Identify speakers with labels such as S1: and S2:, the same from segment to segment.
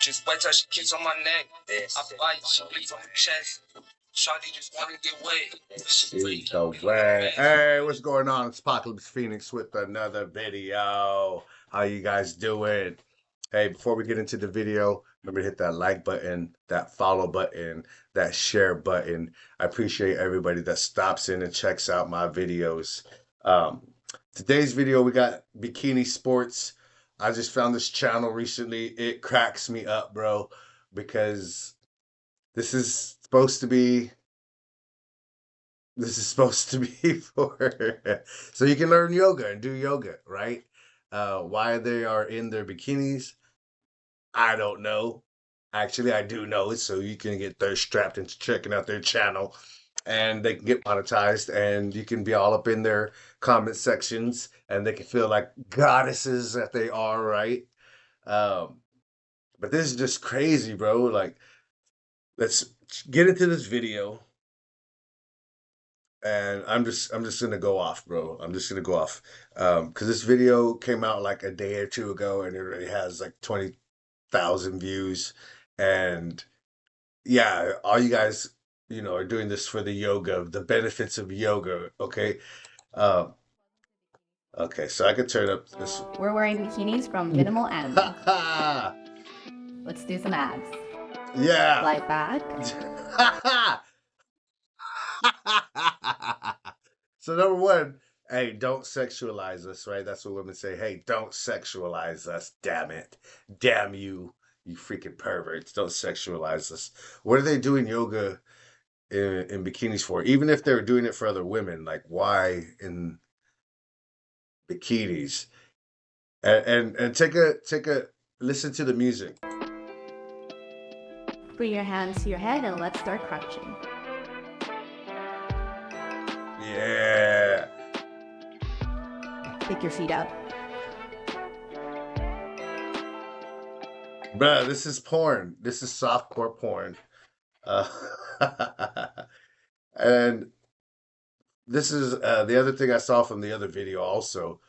S1: Just wait till she kiss on my neck. I bite, she bleeds on my chest. Shawty just wanna get wet.
S2: Hey, what's going on? It's Apocalypse Phoenix with another video. How you guys doing? Hey, before we get into the video, remember to hit that like button, that follow button, that share button. I appreciate everybody that stops in and checks out my videos. Today's video, we got Bikini Sports. I just found this channel recently. It cracks me up, bro, because this is supposed to be for so you can learn yoga and do yoga, right? Why they are in their bikinis, I don't know. Actually, I do know it, so you can get thirst strapped into checking out their channel, and they can get monetized, and you can be all up in their comment sections, and they can feel like goddesses that they are, right? Um, but this is just crazy, bro. Like, let's get into this video. And I'm just gonna go off, bro. I'm just gonna go off. Because this video came out like a day or two ago and it already has like 20,000 views. And yeah, all you guys, are doing this for the yoga, the benefits of yoga, okay? Um, okay, so I could turn up this.
S3: We're wearing bikinis from Minimal Animal.
S2: Ha
S3: Let's do some abs.
S2: Yeah.
S3: Lie back.
S2: So number one, hey, don't sexualize us, right? That's what women say. Hey, don't sexualize us. Damn it. Damn you, you freaking perverts. Don't sexualize us. What are they doing yoga in bikinis for? Even if they're doing it for other women, like why in bikinis? And take a listen to the music.
S3: Bring your hands to your head and let's start crunching.
S2: Yeah.
S3: Pick your feet up.
S2: Bruh, this is porn. This is softcore porn. Uh, and this is the other thing I saw from the other video also.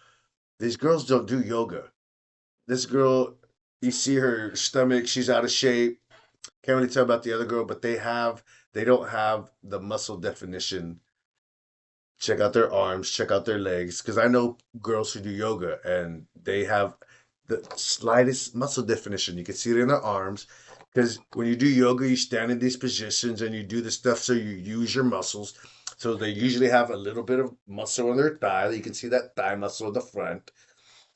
S2: These girls don't do yoga. This girl, you see her stomach, she's out of shape. Can't really tell about the other girl, but they don't have the muscle definition. Check out their arms, check out their legs, because I know girls who do yoga and they have the slightest muscle definition. You can see it in their arms, because when you do yoga, you stand in these positions and you do the stuff so you use your muscles. So they usually have a little bit of muscle on their thigh. You can see that thigh muscle in the front.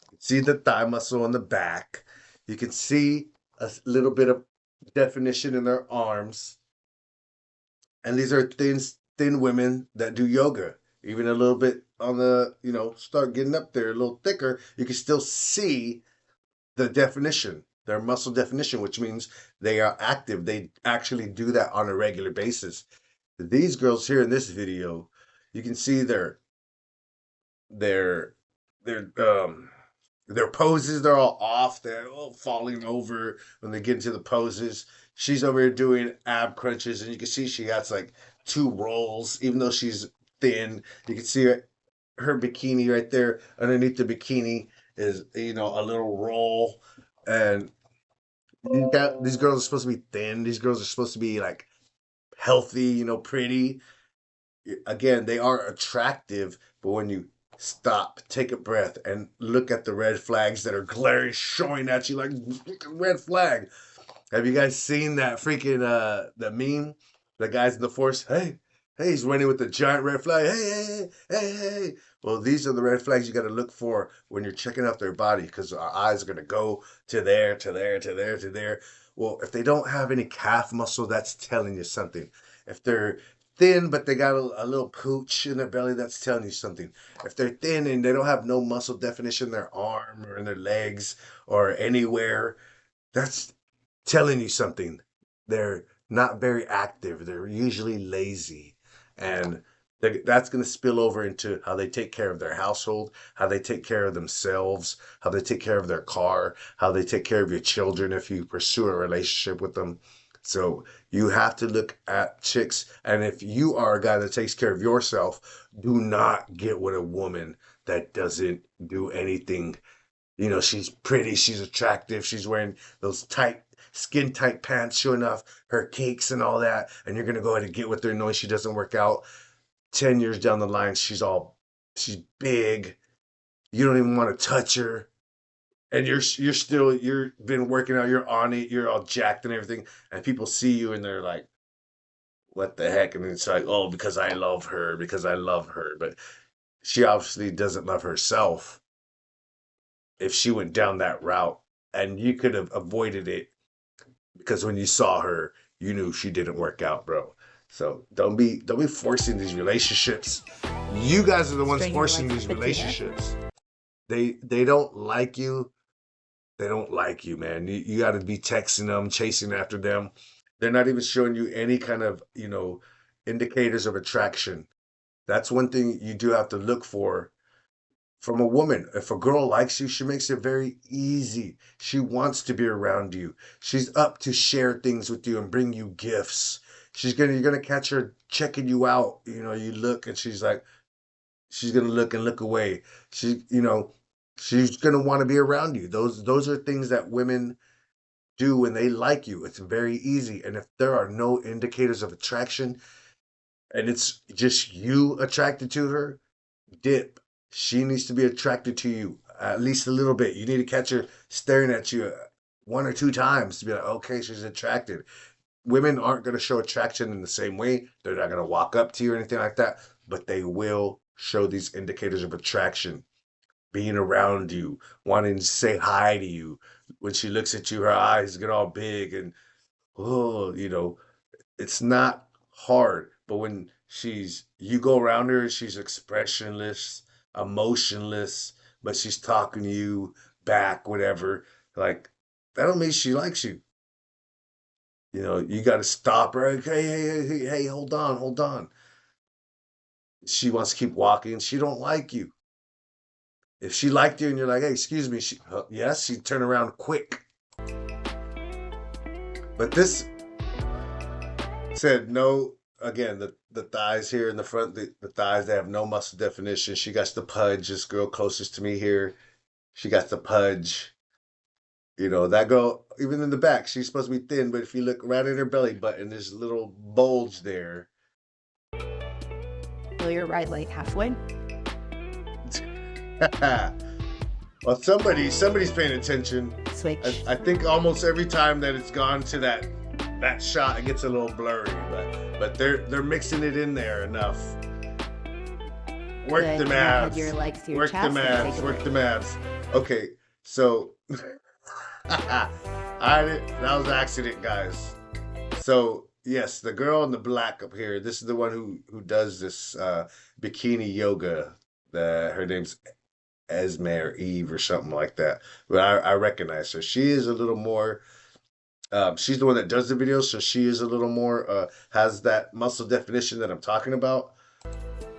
S2: You can see the thigh muscle on the back. You can see a little bit of definition in their arms. And these are thin women that do yoga. Even a little bit on the, start getting up there a little thicker, you can still see the definition, their muscle definition, which means they are active. They actually do that on a regular basis. These girls here in this video, you can see their poses, they're all off, they're all falling over when they get into the poses. She's over here doing ab crunches, and you can see she has like 2 rolls, even though she's thin. You can see her bikini right there. Underneath the bikini is, a little roll. And these girls are supposed to be thin. These girls are supposed to be like healthy, pretty. Again, they are attractive, but when you stop, take a breath, and look at the red flags that are glaring, showing at you like red flag. Have you guys seen that freaking the meme? The guys in the forest, hey, he's running with the giant red flag. Hey. Well, these are the red flags you got to look for when you're checking out their body, because our eyes are going to go to there, to there, to there, to there. Well, if they don't have any calf muscle, that's telling you something. If they're thin, but they got a little pooch in their belly, that's telling you something. If they're thin and they don't have no muscle definition in their arm or in their legs or anywhere, that's telling you something. They're not very active. They're usually lazy. And that's going to spill over into how they take care of their household, how they take care of themselves, how they take care of their car, how they take care of your children if you pursue a relationship with them. So you have to look at chicks. And if you are a guy that takes care of yourself, do not get with a woman that doesn't do anything. She's pretty, she's attractive, she's wearing those tight skin tight pants showing off her cakes and all that, and you're gonna go ahead and get with her knowing she doesn't work out. 10 years down the line, she's big. You don't even want to touch her. And you're been working out, you're on it, you're all jacked and everything, and people see you and they're like, what the heck? And it's like, oh, because I love her, But she obviously doesn't love herself if she went down that route. And you could have avoided it because when you saw her, you knew she didn't work out, bro. So don't be forcing these relationships. You guys are the ones forcing these relationships. They don't like you. They don't like you, man. You got to be texting them, chasing after them. They're not even showing you any kind of, indicators of attraction. That's one thing you do have to look for from a woman. If a girl likes you, she makes it very easy. She wants to be around you. She's up to share things with you and bring you gifts. You're gonna catch her checking you out. You look and she's like, she's gonna look and look away. She's gonna want to be around you. Those are things that women do when they like you. It's very easy. And if there are no indicators of attraction and it's just you attracted to her, dip. She needs to be attracted to you at least a little bit. You need to catch her staring at you 1 or 2 times to be like, okay, she's attracted. Women aren't going to show attraction in the same way. They're not going to walk up to you or anything like that, but they will show these indicators of attraction. Being around you, wanting to say hi to you. When she looks at you, her eyes get all big and, it's not hard. But when you go around her, she's expressionless, emotionless, but she's talking to you back, whatever. Like, that don't mean she likes you. You got to stop her. Hey, hold on. She wants to keep walking. She don't like you. If she liked you and you're like, hey, excuse me, yes, she'd turn around quick. But this said no, again, the thighs here in the front, the thighs, they have no muscle definition. She got the pudge, this girl closest to me here, she got the pudge. That girl, even in the back, she's supposed to be thin, but if you look right at her belly button, there's a little bulge there.
S3: Fill your right leg halfway.
S2: Well, somebody's paying attention.
S3: Switch.
S2: I think almost every time that it's gone to that shot, it gets a little blurry, but they're mixing it in there enough. Work
S3: Good.
S2: the
S3: Now
S2: abs.
S3: hug your legs to your
S2: Work
S3: chest
S2: the
S3: and
S2: abs.
S3: take a
S2: Work
S3: break.
S2: the abs. Okay, so that was an accident, guys. So yes, the girl in the black up here. This is the one who does this bikini yoga. Her name's Esme or Eve or something like that. But I recognize her. She is a little more. She's the one that does the videos, so she is a little more has that muscle definition that I'm talking about.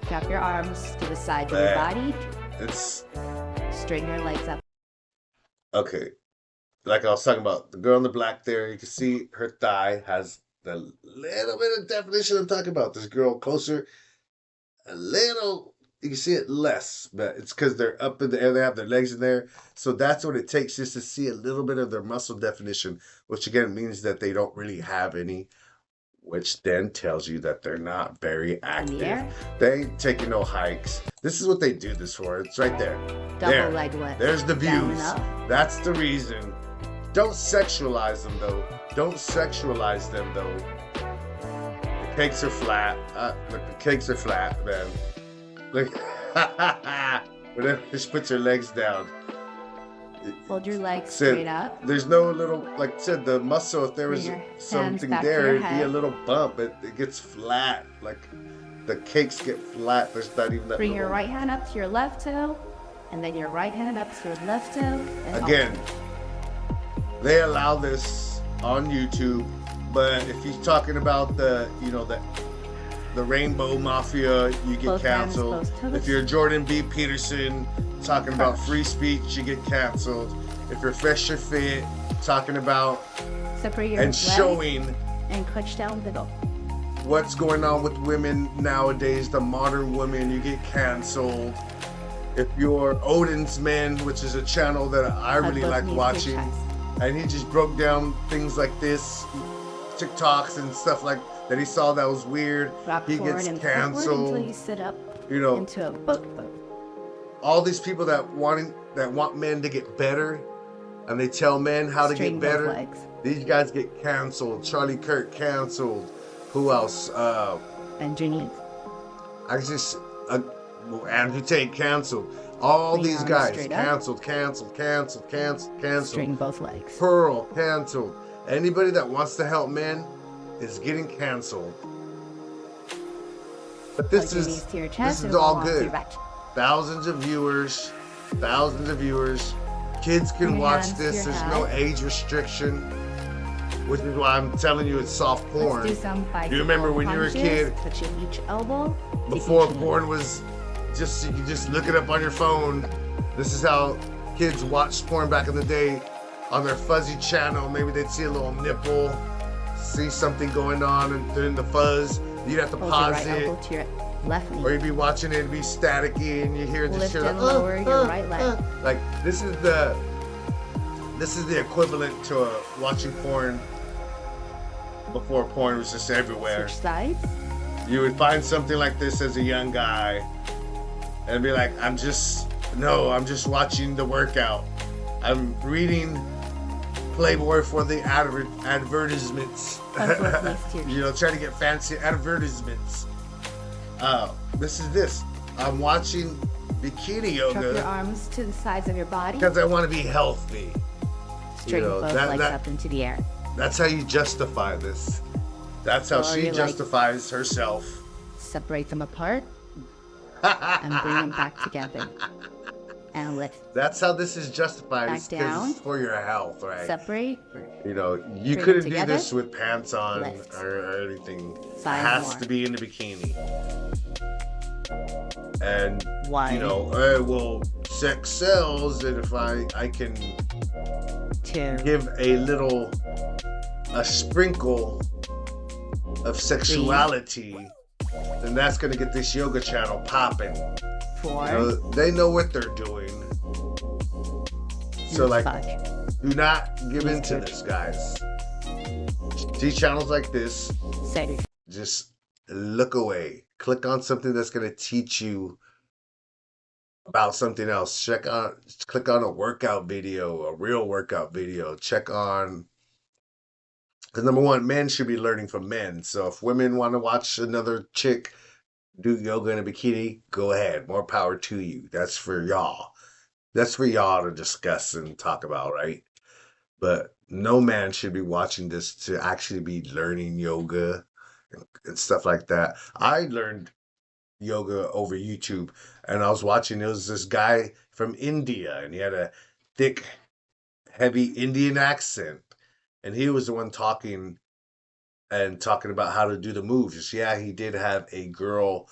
S3: Drop your arms to the sides of your body.
S2: It's
S3: Straighten your legs up.
S2: okay. Like I was talking about, the girl in the black there, you can see her thigh has the little bit of definition I'm talking about. This girl closer, a little, you can see it less, but it's because they're up in the air, they have their legs in there. So that's what it takes, just to see a little bit of their muscle definition, which again means that they don't really have any, which then tells you that they're not very active. They ain't taking no hikes. This is what they do this for. It's right there.
S3: Double leg lift.
S2: There's the
S3: Down
S2: views.
S3: and up.
S2: That's the reason. Don't sexualize them though. The cakes are flat. Look, the cakes are flat, man. Look. Whenever she puts her legs down.
S3: Hold your legs straight up.
S2: There's no little, like I said, the muscle, if there was
S3: Bring your
S2: something
S3: hands back to
S2: there,
S3: your
S2: it'd be a
S3: head.
S2: little bump. It gets flat. Like the cakes get flat. There's not even that
S3: Bring your
S2: little...
S3: right hand up to your left toe, and then your right hand up to your left toe. And
S2: Again,
S3: alternate.
S2: they allow this on YouTube, but if you're talking about the Rainbow Mafia, you get
S3: Both hands
S2: canceled.
S3: close to the-
S2: If you're Jordan B. Peterson, talking about free speech, you get canceled. If you're Fresh or Fit, talking about
S3: Separate your
S2: and
S3: legs
S2: showing
S3: and crunch down middle.
S2: what's going on with women nowadays, the modern woman, you get canceled. If you're Odin's Men, which is a channel that I
S3: Hug
S2: really
S3: both
S2: like
S3: knees to your
S2: watching,
S3: chest.
S2: and he just broke down things like this, TikToks and stuff like that he saw that was weird.
S3: Rock
S2: He
S3: forward
S2: gets
S3: and forward until
S2: canceled.
S3: you sit up
S2: You know,
S3: into a boat.
S2: all these people that want men to get better, and they tell men how to
S3: Straighten
S2: get
S3: both
S2: better.
S3: legs.
S2: These guys get canceled. Charlie Kirk canceled. Who else?
S3: Underneath.
S2: Andrew Tate canceled. All
S3: Bring
S2: these
S3: arms
S2: guys
S3: straight up.
S2: canceled.
S3: Straighten both legs.
S2: Pearl canceled. Anybody that wants to help men is getting canceled. But
S3: Plug your knees to your chest
S2: this
S3: and
S2: is all
S3: hold on to
S2: good.
S3: your back.
S2: Thousands of viewers. Kids can
S3: Your
S2: watch
S3: hands to
S2: this.
S3: your
S2: There's
S3: head.
S2: no age restriction, which is why I'm telling you it's soft porn.
S3: Let's do some
S2: Do you remember when you were a kid?
S3: Touching each elbow.
S2: Before
S3: taking each
S2: porn was just, you could just look it up on your phone. This is how kids watched porn back in the day on their fuzzy channel. Maybe they'd see a little nipple, see something going on, and during the fuzz, you'd have to
S3: Hold your
S2: pause
S3: right
S2: it.
S3: elbow to your left knee.
S2: Or you'd be watching it, it'd be staticky, and you hear this
S3: Lift
S2: shit
S3: and
S2: like,
S3: lower your right leg.
S2: Like this is the equivalent to watching porn before porn was just everywhere.
S3: Switch sides.
S2: You would find something like this as a young guy, and be like, I'm just watching the workout. I'm reading Playboy for the advertisements.
S3: Plug both knees to your
S2: Trying to get fancy advertisements. This. I'm watching Bikini
S3: Truck your
S2: yoga
S3: arms to the sides of your body.
S2: because I want to be healthy.
S3: Straighten both legs up into the air.
S2: That's how you justify this. That's how
S3: Lower
S2: she
S3: your legs.
S2: justifies herself.
S3: Separate them apart and bring them back together. And lift.
S2: That's how this is justified.
S3: Back
S2: It's 'cause
S3: down.
S2: it's for your health, right?
S3: Separate.
S2: You
S3: Bring them
S2: couldn't do
S3: together.
S2: this with pants on
S3: Lift.
S2: or anything.
S3: Side
S2: It has
S3: more.
S2: to be in the bikini. And
S3: One.
S2: Well, sex sells, and if I can
S3: Two.
S2: give a sprinkle of sexuality, then that's gonna get this yoga channel popping.
S3: Four.
S2: They know what they're doing. So like,
S3: Five.
S2: do not give
S3: Knees
S2: in to
S3: to
S2: this, guys. See channels like this,
S3: Six.
S2: just look away. Click on something that's gonna teach you about something else. Click on a workout video, a real workout video. Because number one, men should be learning from men. So if women want to watch another chick do yoga in a bikini, go ahead. More power to you. That's for y'all. That's for y'all to discuss and talk about, right? But no man should be watching this to actually be learning yoga and stuff like that. I learned yoga over YouTube, and I was watching, there was this guy from India, and he had a thick, heavy Indian accent, and he was the one talking about how to do the moves. Yeah, he did have a girl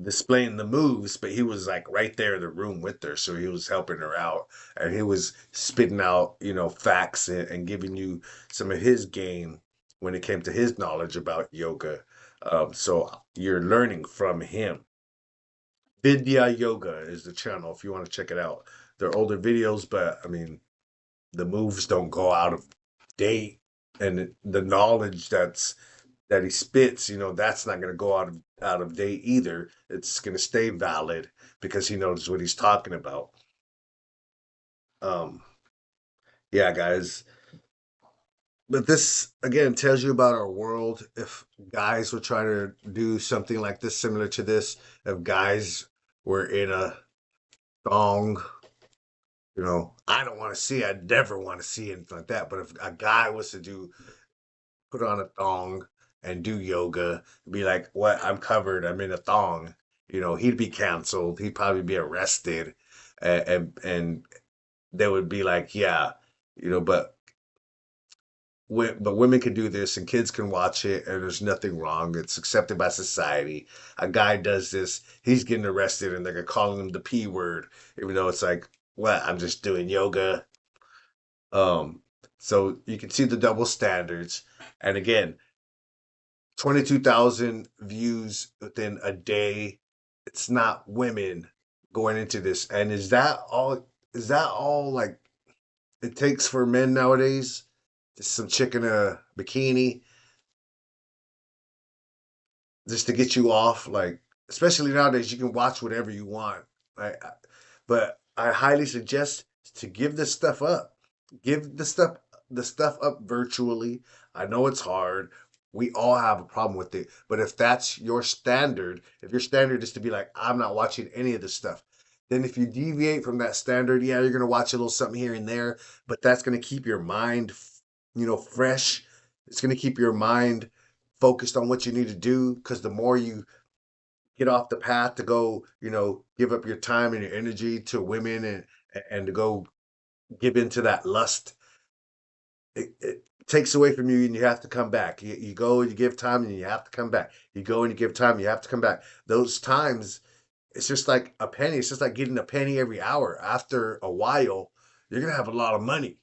S2: displaying the moves, but he was like right there in the room with her, so he was helping her out, and he was spitting out facts and giving you some of his game when it came to his knowledge about yoga. So you're learning from him. Vidya Yoga is the channel if you want to check it out. They're older videos, but I mean, the moves don't go out of date, and the knowledge that he spits, that's not going to go out of date either. It's going to stay valid because he knows what he's talking about. Yeah, guys. But this, again, tells you about our world. If guys were trying to do something like this, similar to this, if guys were in a thong, I don't want to see, I'd never want to see anything like that. But if a guy was to put on a thong and do yoga, be like, what? I'm covered. I'm in a thong. He'd be canceled. He'd probably be arrested. And they would be like, yeah, but women can do this and kids can watch it and there's nothing wrong. It's accepted by society. A guy does this, he's getting arrested and they're calling him the P word, even though it's like, what? I'm just doing yoga. So you can see the double standards. And again, 22,000 views within a day. It's not women going into this. And is that all like it takes for men nowadays. Just some chick in a bikini just to get you off. Like, especially nowadays, you can watch whatever you want. But I highly suggest to give this stuff up. Give the stuff up virtually. I know it's hard. We all have a problem with it. But if that's your standard, if your standard is to be like, I'm not watching any of this stuff, then if you deviate from that standard, yeah, you're gonna watch a little something here and there, but that's gonna keep your mind, fresh. It's gonna keep your mind focused on what you need to do. Because the more you get off the path to go, give up your time and your energy to women and to go give into that lust, it takes away from you and you have to come back. You go and you give time and you have to come back. You go and you give time and you have to come back. Those times, it's just like a penny. It's just like getting a penny every hour. After a while, you're going to have a lot of money.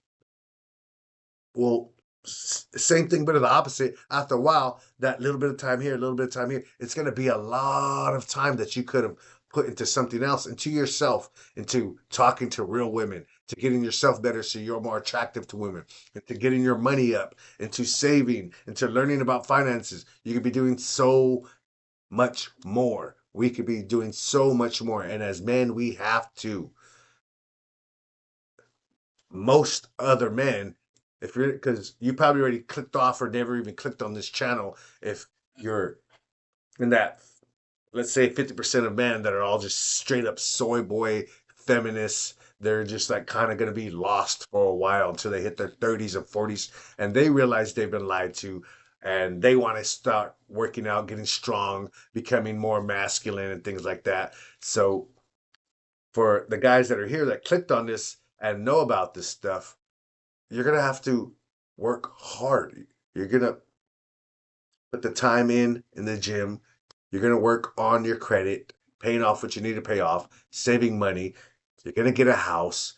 S2: Well, same thing, but the opposite. After a while, that little bit of time here, a little bit of time here, it's going to be a lot of time that you could have put into something else, into yourself, into talking to real women, to getting yourself better so you're more attractive to women, into getting your money up, into saving, into learning about finances. You could be doing so much more. We could be doing so much more. And as men, we have to. Most other men, if you're, because you probably already clicked off or never even clicked on this channel, if you're in that, let's say 50% of men that are all just straight up soy boy feminists, they're just like kind of going to be lost for a while until they hit their 30s and 40s and they realize they've been lied to, and they want to start working out, getting strong, becoming more masculine and things like that. So for the guys that are here that clicked on this and know about this stuff, you're going to have to work hard. You're going to put the time in the gym. You're going to work on your credit, paying off what you need to pay off, saving money. You're going to get a house.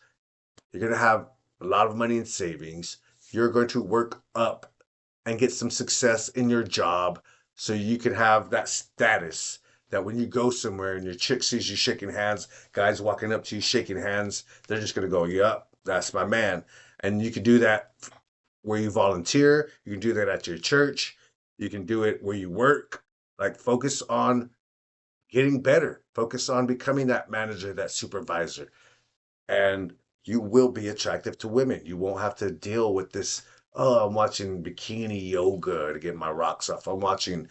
S2: You're going to have a lot of money in savings. You're going to work up and get some success in your job so you can have that status that when you go somewhere and your chick sees you shaking hands, guys walking up to you shaking hands, they're just going to go, yep, that's my man. And you can do that where you volunteer. You can do that at your church. You can do it where you work. Like, focus on getting better. Focus on becoming that manager, that supervisor. And you will be attractive to women. You won't have to deal with this. Oh, I'm watching bikini yoga to get my rocks off. I'm watching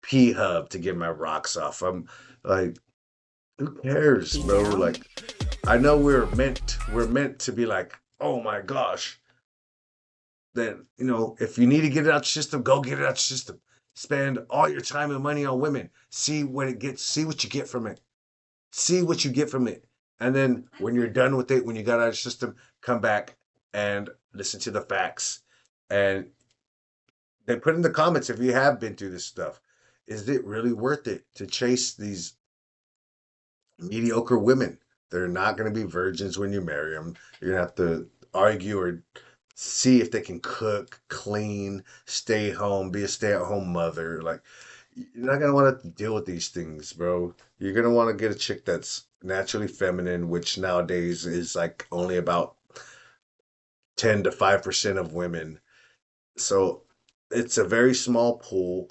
S2: P Hub to get my rocks off. I'm like, who cares,
S3: Be
S2: bro?
S3: down.
S2: Like, I know we're meant to be like, oh my gosh. Then, if you need to get it out your system, go get it out your system. Spend all your time and money on women. See what you get from it. See what you get from it. And then when you're done with it, when you got out of your system, come back and listen to the facts. And then put in the comments if you have been through this stuff. Is it really worth it to chase these mediocre women? They're not going to be virgins when you marry them. You're going to have to argue or see if they can cook, clean, stay home, be a stay-at-home mother. Like, you're not gonna want to deal with these things, bro. You're gonna want to get a chick that's naturally feminine, which nowadays is like only about 10 to 5% of women. So it's a very small pool.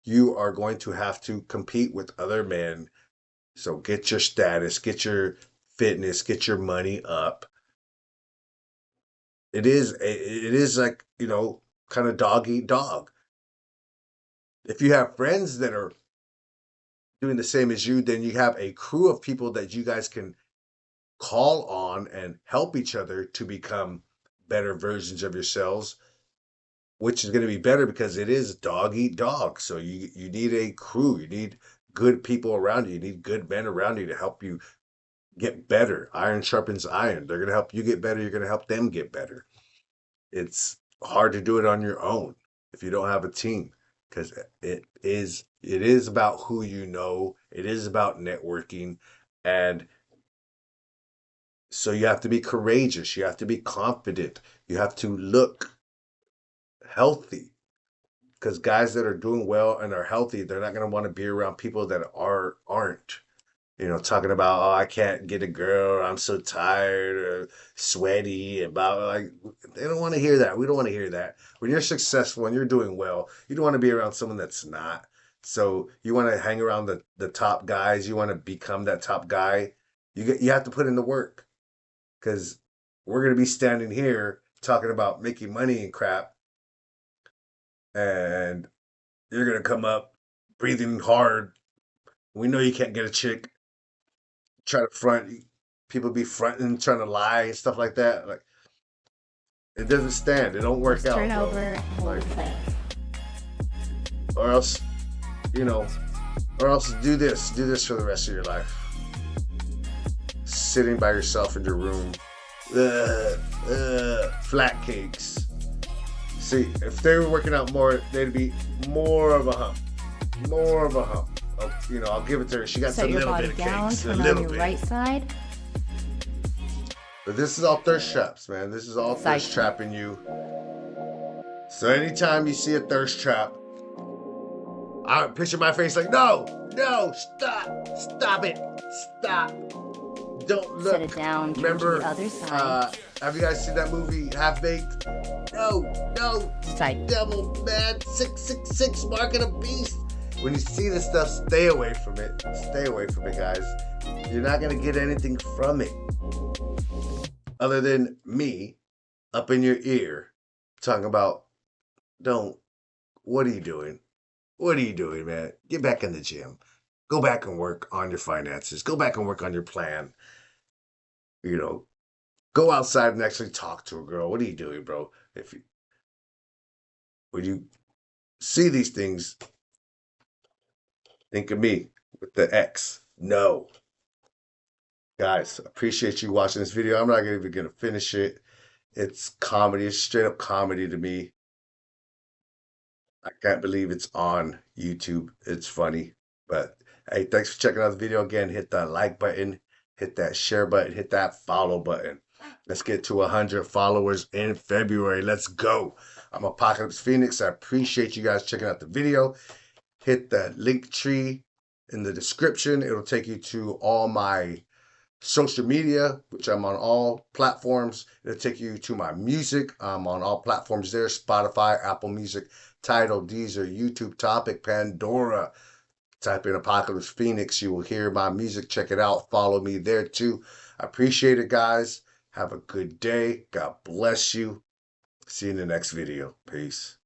S2: You are going to have to compete with other men. So get your status, get your fitness, get your money up. It is like, kind of dog eat dog. If you have friends that are doing the same as you, then you have a crew of people that you guys can call on and help each other to become better versions of yourselves, which is going to be better because it is dog eat dog. So you need a crew. You need good people around you. You need good men around you to help you get better. Iron sharpens iron. They're going to help you get better. You're going to help them get better. It's hard to do it on your own if you don't have a team, because it is about who you know. It is about networking, and so you have to be courageous. You have to be confident. You have to look healthy, because guys that are doing well and are healthy, they're not going to want to be around people that aren't. You know, talking about, oh, I can't get a girl, or I'm so tired or sweaty, about like they don't want to hear that. We don't want to hear that. When you're successful and you're doing well, you don't want to be around someone that's not. So you want to hang around the top guys. You want to become that top guy. You have to put in the work because we're gonna be standing here talking about making money and crap, and you're gonna come up breathing hard. We know you can't get a chick. Try to front, people be fronting, trying to lie and stuff like that. Like it doesn't stand. It don't work
S3: Just
S2: out,
S3: turn
S2: bro.
S3: over.
S2: Like, or else, you know, or else do this for the rest of your life. Sitting by yourself in your room, flat cakes. See, if they were working out more, they'd be more of a hump. More of a hump. You know, I'll give it to her. She got
S3: Set
S2: a
S3: your
S2: little
S3: body
S2: bit of
S3: down,
S2: cakes, a
S3: turn on
S2: little
S3: your
S2: bit.
S3: right side.
S2: But this is all thirst traps, man. This is all thirst
S3: Side.
S2: trapping you. So anytime you see a thirst trap, I picture my face like, no, stop it, stop. Don't look.
S3: Set it down, turn
S2: Remember,
S3: to the other side.
S2: have you guys seen that movie, Half Baked? No,
S3: Side.
S2: devil, man, 666, mark of the beast. When you see this stuff, stay away from it. Stay away from it, guys. You're not gonna get anything from it. Other than me up in your ear talking about, what are you doing? What are you doing, man? Get back in the gym. Go back and work on your finances. Go back and work on your plan. You know, go outside and actually talk to a girl. What are you doing, bro? When you see these things, think of me with the X. No. Guys, appreciate you watching this video. I'm not even going to finish it. It's comedy. It's straight up comedy to me. I can't believe it's on YouTube. It's funny. But hey, thanks for checking out the video. Again, hit that like button, hit that share button, hit that follow button. Let's get to 100 followers in February. Let's go. I'm Apocalypse Phoenix. I appreciate you guys checking out the video. Hit that link tree in the description. It'll take you to all my social media, which I'm on all platforms. It'll take you to my music. I'm on all platforms there: Spotify, Apple Music, Tidal, Deezer, YouTube Topic, Pandora. Type in Apocalypse Phoenix. You will hear my music. Check it out. Follow me there too. I appreciate it, guys. Have a good day. God bless you. See you in the next video. Peace.